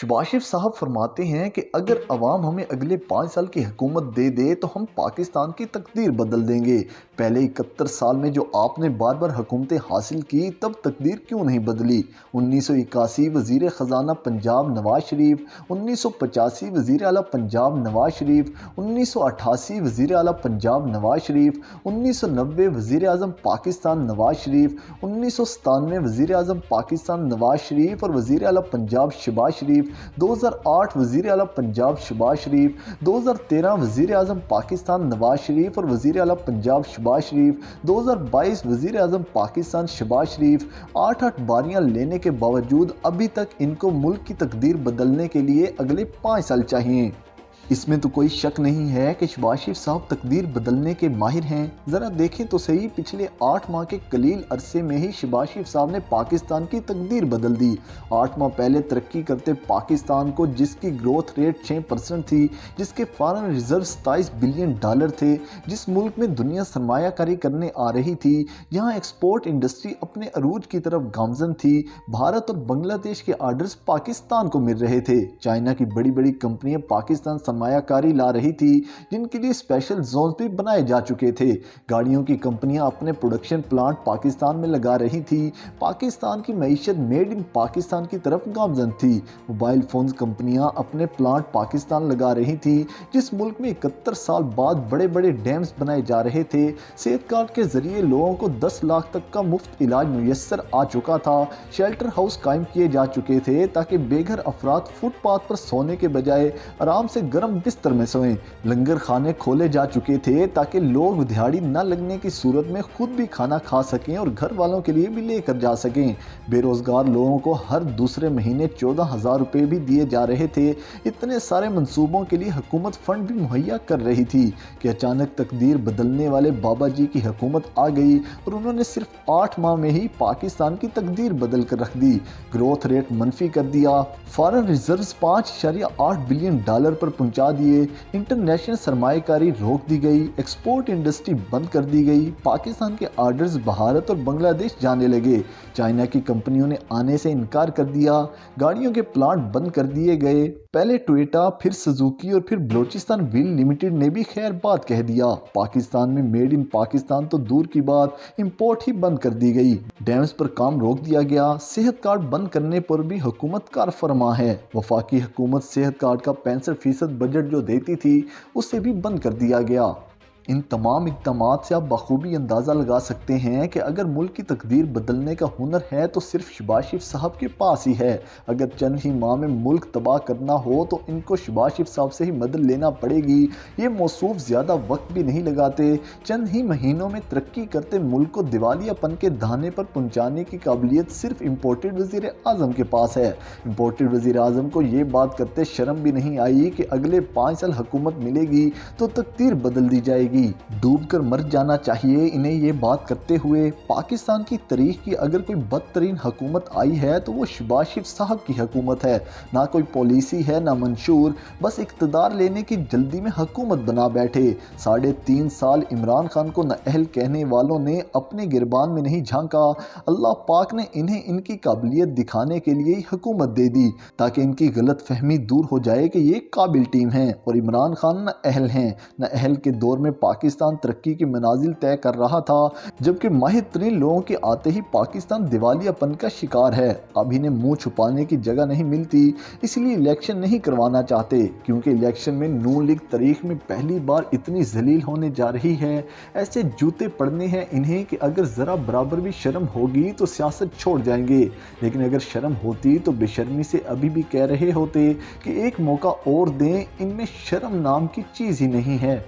शहबाज शरीफ साहब फरमाते हैं कि अगर अवाम हमें अगले 5 साल की हुकूमत दे दे तो हम पाकिस्तान की तकदीर बदल देंगे। पहले 71 साल में जो आपने बार बार हुकूमतें हासिल की तब तकदीर क्यों नहीं बदली। 1981 वज़ीर ख़जाना पंजाब नवाज शरीफ, 1985 वज़ीर आला पंजाब नवाज शरीफ, 1988 वज़ीर आला पंजाब नवाज शरीफ, 1990 वज़ीर आज़म पाकिस्तान नवाज शरीफ, 1997 वज़ीर आज़म पाकिस्तान नवाज शरीफ और वज़ीर आला पंजाब शहबाज शरीफ, 2008 वज़ीर आला पंजाब शहबाज शरीफ, 2013 वज़ीर आज़म पाकिस्तान नवाज शरीफ और वज़ीर आला पंजाब शहबाज शरीफ, 2022 वज़ीर आज़म पाकिस्तान शहबाज शरीफ। 8 बारियां लेने के बावजूद अभी तक इनको मुल्क की तकदीर बदलने के लिए अगले 5 साल चाहिए। इसमें तो कोई शक नहीं है कि शहबाज शरीफ साहब तकदीर बदलने के माहिर हैं। ज़रा देखें तो सही, पिछले 8 माह के कलील अरसे में ही शहबाज शरीफ साहब ने पाकिस्तान की तकदीर बदल दी। 8 माह पहले तरक्की करते पाकिस्तान को, जिसकी ग्रोथ रेट 6% थी, जिसके फॉरेन रिजर्व 27 बिलियन डॉलर थे, जिस मुल्क में दुनिया सरमायाकारी करने आ रही थी, यहाँ एक्सपोर्ट इंडस्ट्री अपने अरूज की तरफ गामजन थी, भारत और बांग्लादेश के आर्डर्स पाकिस्तान को मिल रहे थे, चाइना की बड़ी बड़ी कंपनियां पाकिस्तान सरमायाकारी ला रही थी, जिनके लिए स्पेशल जोन भी बनाए जा चुके थे, गाड़ियों की कंपनियां अपने प्रोडक्शन प्लांट पाकिस्तान में लगा रही थी, पाकिस्तान की मईशत मेड इन पाकिस्तान की तरफ गामजन थी, मोबाइल फोन्स कंपनियां अपने प्लांट पाकिस्तान लगा रही थी, जिस मुल्क में 71 साल बाद बड़े बड़े डैम्स बनाए जा रहे थे, सेहत कार्ड के जरिए लोगों को 10 लाख तक का मुफ्त इलाज मुयस्सर आ चुका था, शेल्टर हाउस कायम किए जा चुके थे ताकि बेघर अफराद फुटपाथ पर सोने के बजाय आराम से गर्म बिस्तर में सोएं, लंगर खाने खोले जा चुके थे ताकि लोग दिहाड़ी न लगने की सूरत में खुद भी खाना खा सकें और घर वालों के लिए भी लेकर जा सकें, बेरोजगार लोगों को हर दूसरे महीने 14,000 रुपये भी दिए जा रहे थे। इतने सारे मंसूबों के लिए हुकूमत फंड भी मुहैया कर रही थी कि अचानक तकदीर बदलने वाले बाबा जी की हुकूमत आ गई और उन्होंने सिर्फ 8 माह में ही पाकिस्तान की तकदीर बदल कर रख दी, ग्रोथ रेट मनफी कर दिया, फॉरेन रिजर्व 5.8 बिलियन डॉलर पर पहुंचा दिए, इंटरनेशनल सरमायाकारी रोक दी गई, एक्सपोर्ट इंडस्ट्री बंद कर दी गई, पाकिस्तान के आर्डर्स भारत और बांग्लादेश जाने लगे, चाइना की कंपनियों ने आने से इनकार कर दिया, गाड़ियों के प्लांट बंद कर दिए गए, पहले टोयोटा फिर सुजुकी और फिर बलोचिस्तान व्हील लिमिटेड ने भी खैर बात कह दिया, पाकिस्तान में मेड इन पाकिस्तान तो दूर की बात, इंपोर्ट ही बंद कर दी गई, डैम्स पर काम रोक दिया गया, सेहत कार्ड बंद करने पर भी हुकूमत कार फरमा है, वफाकी हुकूमत सेहत कार्ड का 65% बजट जो देती थी उसे भी बंद कर दिया गया। इन तमाम इक़दामात से आप बखूबी अंदाज़ा लगा सकते हैं कि अगर मुल्क की तकदीर बदलने का हुनर है तो सिर्फ शहबाज शरीफ साहब के पास ही है। अगर चंद ही माह में मुल्क तबाह करना हो तो इनको शहबाज शरीफ साहब से ही मदद लेना पड़ेगी। ये मौसूफ ज़्यादा वक्त भी नहीं लगाते, चंद ही महीनों में तरक्की करते मुल्क को दिवालियापन के दाने पर पहुँचाने की काबिलियत सिर्फ इम्पोर्टेड वज़ीर आज़म के पास है। इम्पोर्टेड वज़ीर आज़म को ये बात करते शर्म भी नहीं आई कि अगले 5 साल हुकूमत मिलेगी तो तकदीर बदल दी जाएगी, डूब कर मर जाना चाहिए। इन्हें ये बात करते हुए पाकिस्तान की तारीख की अगर कोई बदतरीन हुकूमत आई है तो वो शहबाज शरीफ साहब की हुकूमत है। ना कोई पॉलिसी है ना मंशूर, बस इक़्तिदार लेने की जल्दी में हुकूमत बना बैठे। 3.5 साल इमरान खान को नाअहल कहने वालों ने अपने गिरबान में नहीं झांका। अल्लाह पाक ने इन्हें इनकी काबिलियत दिखाने के लिए ही हुकूमत दे दी ताकि इनकी गलत फहमी दूर हो जाए कि ये काबिल टीम है और इमरान खान नाअहल हैं। नाअहल के दौर में पाकिस्तान तरक्की की मनाजिल तय कर रहा था, जबकि माहिर तरीन लोगों के आते ही पाकिस्तान दिवालियापन का शिकार है। अब इन्हें मुंह छुपाने की जगह नहीं मिलती, इसलिए इलेक्शन नहीं करवाना चाहते, क्योंकि इलेक्शन में नून लीग तारीख में पहली बार इतनी जलील होने जा रही है। ऐसे जूते पड़ने हैं इन्हें कि अगर ज़रा बराबर भी शर्म होगी तो सियासत छोड़ जाएंगे, लेकिन अगर शर्म होती तो बेशर्मी से अभी भी कह रहे होते कि एक मौका और दें, इनमें शर्म नाम की चीज़ ही नहीं है।